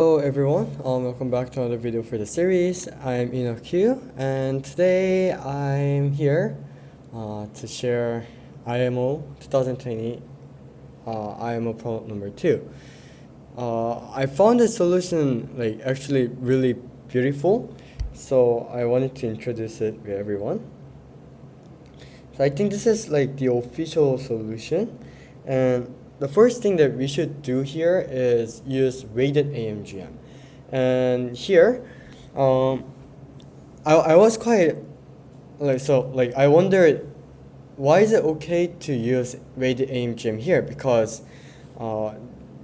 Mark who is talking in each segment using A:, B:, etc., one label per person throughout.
A: Hello everyone, welcome back to another video for the series. I'm Q, and today I'm here to share IMO 2020 IMO problem number 2. I found this solution actually really beautiful, so I wanted to introduce it with everyone. So I think this is like the official solution, and the first thing that we should do here is use weighted AMGM. And here, I was quite I wondered why is it okay to use weighted AMGM here, because the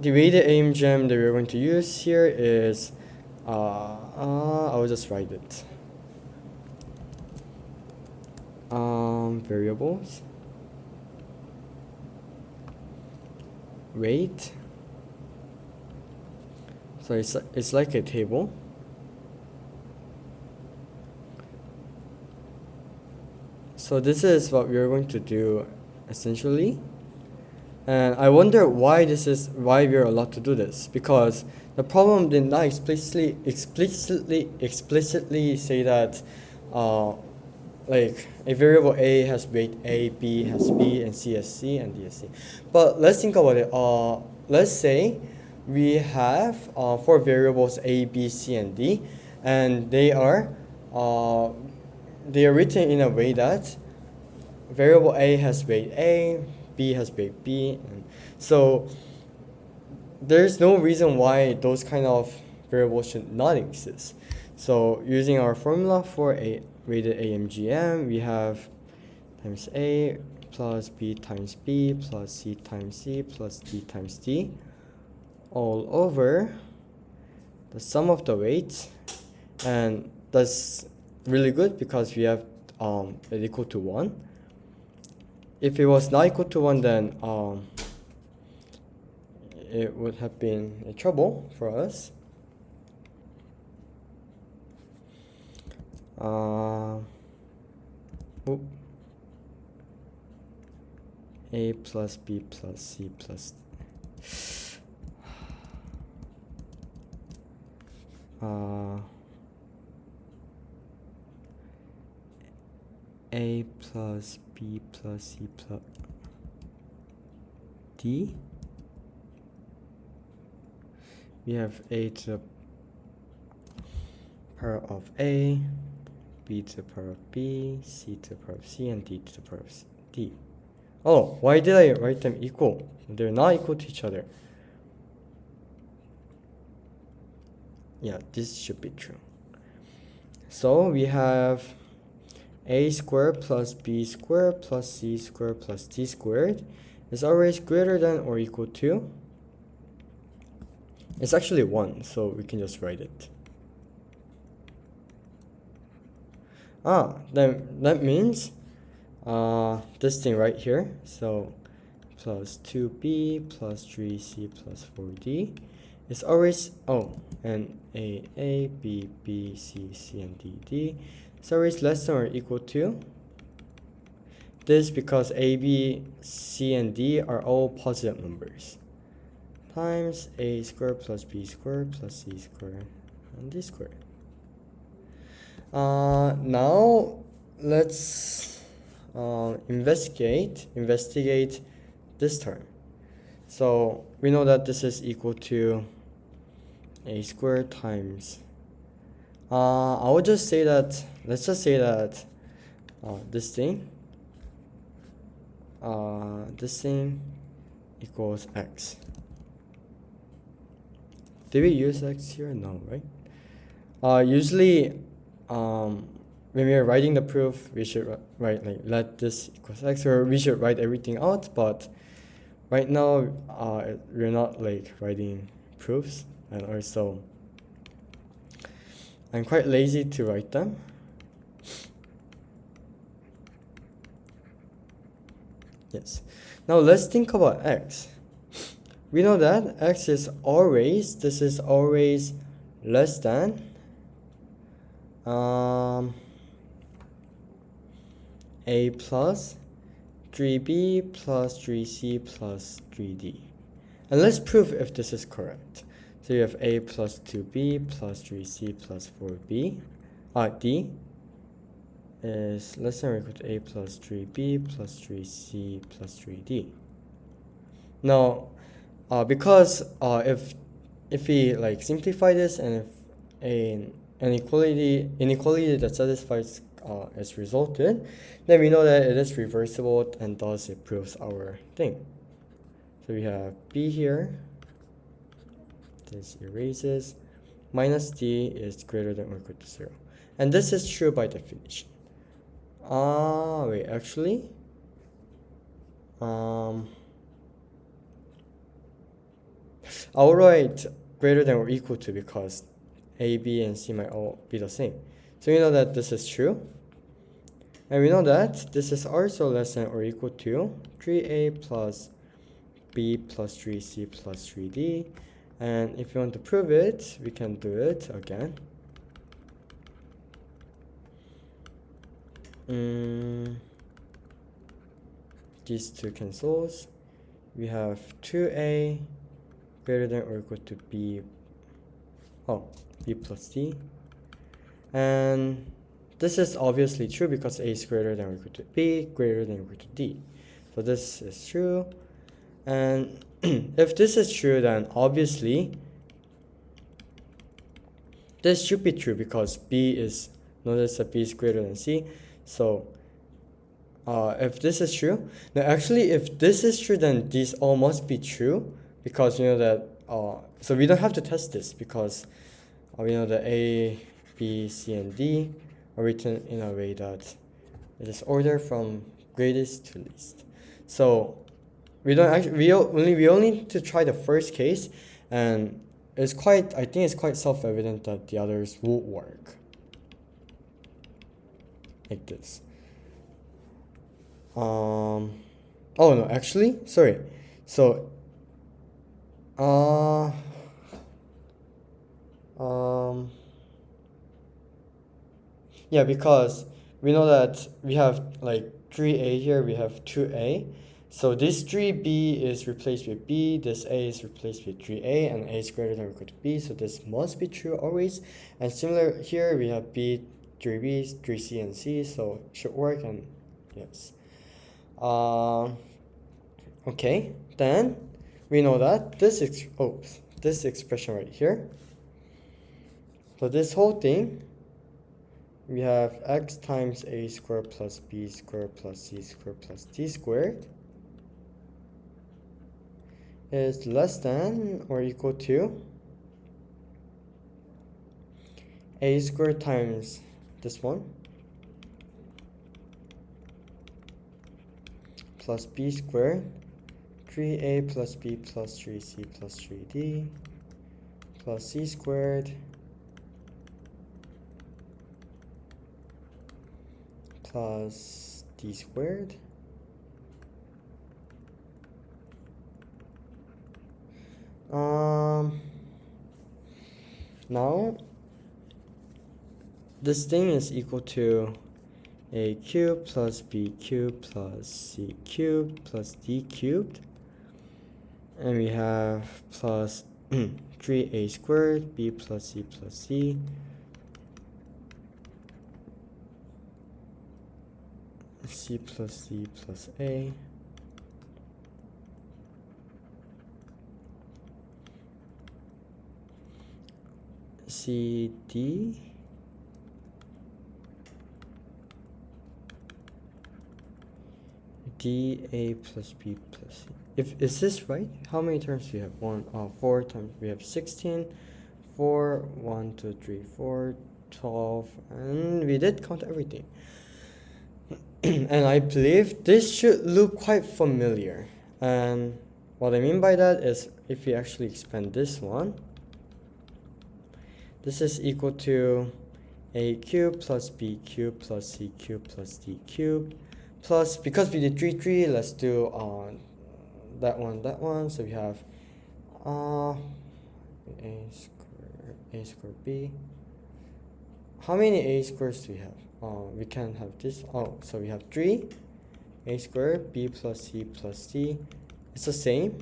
A: weighted AMGM that we're going to use here is I'll just write it. Variables, weight. So it's like a table. So this is what we're going to do essentially. And I wonder why we're allowed to do this, because the problem did not explicitly say that like a variable A has weight A, B has B, and C has C, and D has C. But let's think about it. Let's say we have 4 variables A, B, C, and D, and they are written in a way that variable A has weight A, B has weight B, and so there's no reason why those kind of variables should not exist. So using our formula for a weighted AMGM, we have times A plus B times B plus C times C plus D times D all over the sum of the weights, and that's really good because we have it equal to 1. If it was not equal to 1, then it would have been a trouble for us. A plus B plus C plus A plus B plus C plus D. We have A to the power of A, B to the power of B, C to the power of C, and D to the power of D. Oh, why did I write them equal? They're not equal to each other. Yeah, this should be true. So we have A squared plus B squared plus C squared plus D squared is always greater than or equal to. It's actually 1, so we can just write it. Then that means this thing right here, so plus 2B plus 3C plus 4D is always, and A, B, B, C, C, and D, D is always less than or equal to. This because A, B, C, and D are all positive numbers, times A squared plus B squared plus C squared and D squared. Now let's investigate this term. So we know that this is equal to A squared times I would just say that, let's just say that this thing equals X. Did we use X here? No, right? Usually when we are writing the proof, we should write let this equals X, or we should write everything out, but right now we're not writing proofs, and also I'm quite lazy to write them. Yes. Now let's think about X. We know that X is always, this is always less than A plus 3B plus 3C plus 3D. And let's prove if this is correct. So you have a plus 2b plus 3c plus 4b. D is less than or equal to a plus 3b plus 3c plus 3d. Now, because if we like simplify this, and if an inequality that satisfies is resulted, then we know that it is reversible, and thus it proves our thing. So we have b here. This erases. Minus d is greater than or equal to 0. And this is true by definition. Wait, actually, I'll write greater than or equal to because a, b, and c might all be the same. So we know that this is true. And we know that this is also less than or equal to 3a plus b plus 3c plus 3d. And if you want to prove it, we can do it again. These two cancels. We have 2a greater than or equal to b plus c. And this is obviously true because a is greater than or equal to b, greater than or equal to d. So this is true. And if this is true, then obviously this should be true because notice that b is greater than c. So if this is true, now actually if this is true, then these all must be true because you know that, so we don't have to test this because we know that a, b, c, and d are written in a way that it is ordered from greatest to least. So we don't actually, we only need to try the first case, and I think it's quite self-evident that the others will work. Like this. Oh no, actually, sorry. So, yeah, because we know that we have like 3a here, we have 2a. So this 3b is replaced with b, this a is replaced with 3a, and a is greater than or equal to b, so this must be true always. And similar here, we have b, 3b, 3c, and c, so it should work, and yes. Okay, then we know that this expression right here. So this whole thing, we have x times a squared plus b squared plus c squared plus d squared is less than or equal to a squared times this one plus b squared 3a plus b plus 3c plus 3d plus c squared plus d squared now this thing is equal to a cubed plus b cubed plus c cubed plus d cubed, and we have plus 3a squared b plus c plus c c plus c plus a c d d a plus b plus c. Is this right? How many terms do we have? 4 times. We have 16, 4, 1, 2, 3, 4, 12, and we did count everything. And I believe this should look quite familiar. And what I mean by that is if we actually expand this one, this is equal to a cubed plus b cubed plus c cubed plus d cubed plus, because we did 3, let's do that one. So we have a squared b. How many a squares do we have? We can have this. So we have 3 a squared b plus c plus d. It's the same.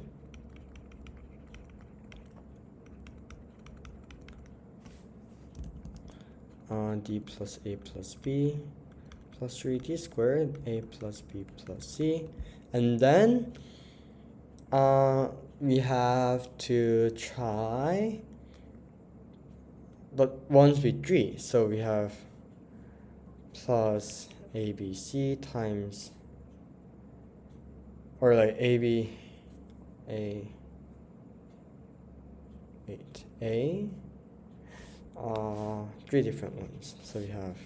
A: d plus a plus b plus 3d squared, a plus b plus c. And then we have to try the ones with 3. So we have plus abc times, or like ab, a, 8a, 3 different ones. So we have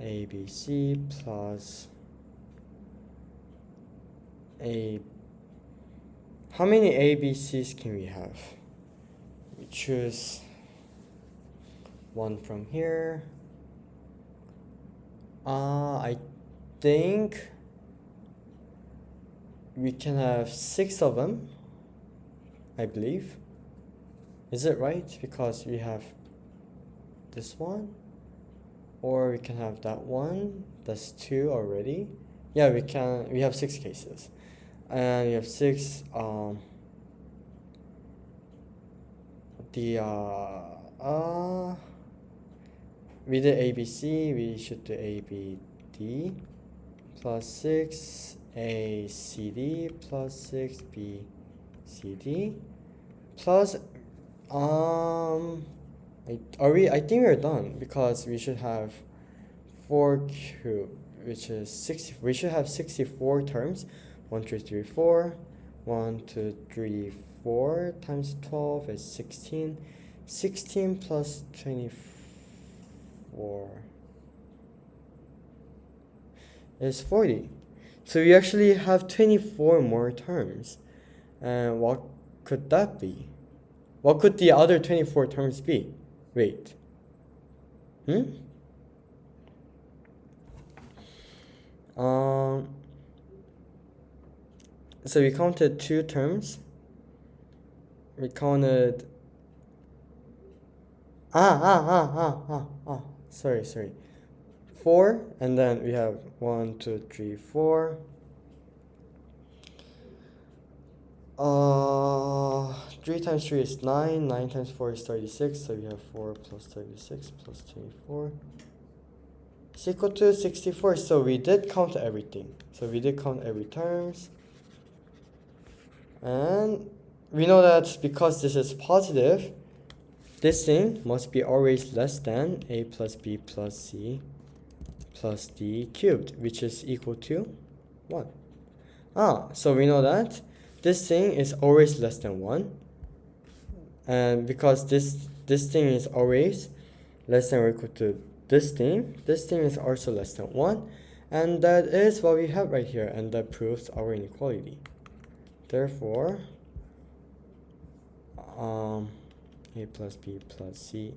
A: abc plus a. How many abc's can we have? We choose one from here. I think we can have 6 of them, I believe. Is it right? Because we have this one, or we can have that one. That's 2 already. Yeah, we can. We have 6 cases, and we have 6. We did ABC. We should do ABD plus 6 ACD plus 6 BCD plus I think we're done, because we should have 4 cubed, which is 60. We should have 64 terms. 1, 2, 3, 4. 1, 2, 3, 4 times 12 is 16. 16 plus 24 is 40. So we actually have 24 more terms. And what could that be? What could the other 24 terms be? Wait. So we counted 2 terms. We counted sorry. 4, and then we have 1, 2, 3, 4. 3 times 3 is 9. 9 times 4 is 36. So we have 4 plus 36 plus 24 is equal to 64. So we did count everything. So we did count every terms. And we know that because this is positive, this thing must be always less than a plus b plus c plus d cubed, which is equal to 1. So we know that this thing is always less than 1. And because this thing is always less than or equal to this thing is also less than 1. And that is what we have right here, and that proves our inequality. Therefore, a plus b plus c,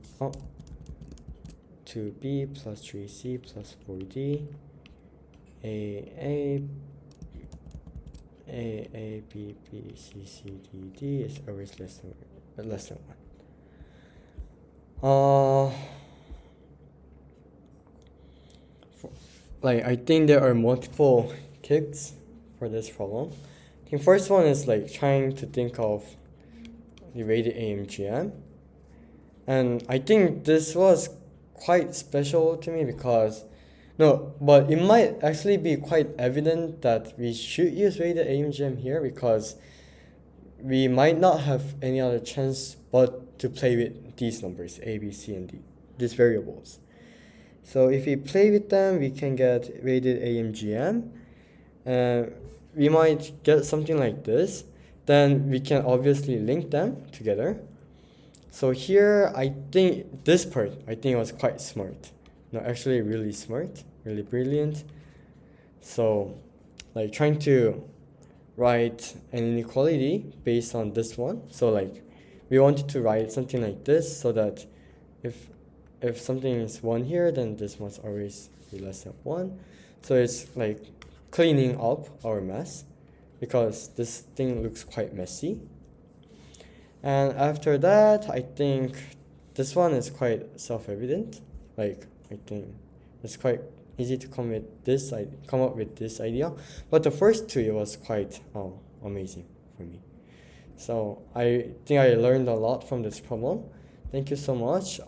A: 2b plus 3c plus 4d, a b b c c d d is always less than 1. I think there are multiple kicks for this problem. The first one is trying to think of the weighted AMGM, and I think this was quite special to me because but it might actually be quite evident that we should use weighted AMGM here, because we might not have any other chance but to play with these numbers, a, b, c, and d, these variables. So if we play with them, we can get weighted AMGM. We might get something like this. Then we can obviously link them together. So here, I think this part, was quite smart. Actually really smart, really brilliant. So trying to write an inequality based on this one. So we wanted to write something like this, so that if something is 1 here, then this must always be less than 1. So it's cleaning up our mess, because this thing looks quite messy. And after that, I think this one is quite self-evident. I think it's quite easy to come up with this idea. But the first 2, it was quite amazing for me. So I think I learned a lot from this problem. Thank you so much.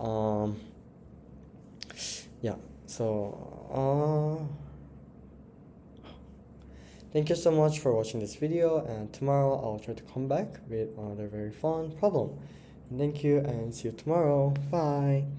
A: Yeah, so thank you so much for watching this video, and tomorrow I'll try to come back with another very fun problem. Thank you and see you tomorrow. Bye.